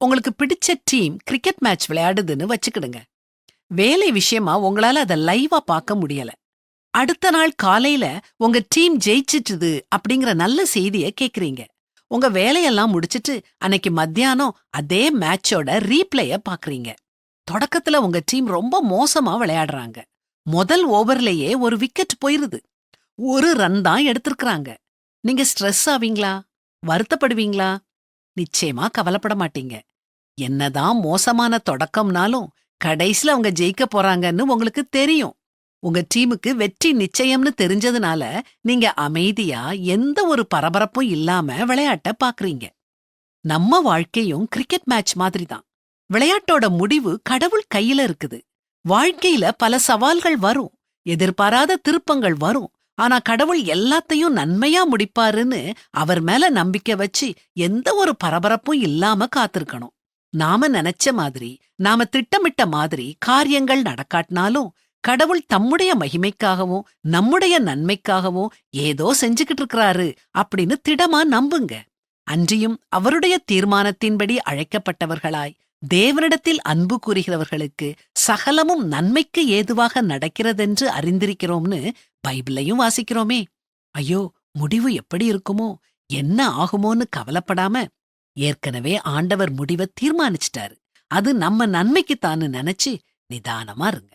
உங்களுக்கு பிடிச்ச team cricket match விளையாடுதுன்னு வச்சுக்கிடுங்க. வேலை விஷயமா உங்களால அத லைவா பார்க்க முடியல. அடுத்த நாள் காலையில உங்க டீம் ஜெயிச்சிட்டுது அப்படிங்கிற நல்ல செய்திய கேக்குறீங்க. உங்க வேலையெல்லாம் முடிச்சிட்டு அன்னைக்கு மத்தியானம் அதே மேட்சோட ரீப்ளேய பாக்குறீங்க. தொடக்கத்துல உங்க டீம் ரொம்ப மோசமா விளையாடுறாங்க. முதல் ஓவர்லயே ஒரு விக்கெட் போயிருது. ஒரு ரன் தான் எடுத்திருக்கறாங்க. நீங்க ஸ்ட்ரெஸ் ஆவீங்களா? வருத்தப்படுவீங்களா? நிச்சயமா கவலைப்பட மாட்டீங்க. என்னதான் மோசமான தொடக்கம்னாலும் கடைசில அவங்க ஜெயிக்க போறாங்கன்னு உங்களுக்கு தெரியும். உங்க டீமுக்கு வெற்றி நிச்சயம்னு தெரிஞ்சதுனால நீங்க அமைதியா எந்த ஒரு பரபரப்பும் இல்லாம விளையாட்ட பாக்குறீங்க. நம்ம வாழ்க்கையும் கிரிக்கெட் மேட்ச் மாதிரி தான். விளையாட்டோட முடிவு கடவுள் கையில இருக்குது. வாழ்க்கையில பல சவால்கள் வரும், எதிர்பாராத திருப்பங்கள் வரும். ஆனா கடவுள் எல்லாத்தையும் நன்மையா முடிப்பாருன்னு அவர் மேல நம்பிக்கை வச்சு எந்த ஒரு பரபரப்பும் இல்லாம காத்திருக்கணும். நாம நினைச்ச மாதிரி, நாம திட்டமிட்ட மாதிரி காரியங்கள் நடக்காட்டினாலும் கடவுள் தம்முடைய மகிமைக்காகவும் நம்முடைய நன்மைக்காகவும் ஏதோ செஞ்சுகிட்டு இருக்கிறாரு அப்படின்னு திடமா நம்புங்க. அன்றியும் அவருடைய தீர்மானத்தின்படி அழைக்கப்பட்டவர்களாய் தேவனிடத்தில் அன்பு கூறுகிறவர்களுக்கு சகலமும் நன்மைக்கு ஏதுவாக நடக்கிறதென்று அறிந்திருக்கிறோம்னு பைபிளையும் வாசிக்கிறோமே. ஐயோ, முடிவு எப்படி இருக்குமோ, என்ன ஆகுமோன்னு கவலைப்படாம, ஏற்கனவே ஆண்டவர் முடிவை தீர்மானிச்சிட்டாரு, அது நம்ம நன்மைக்குத்தான்னு நினைச்சு நிதானமா இருங்க.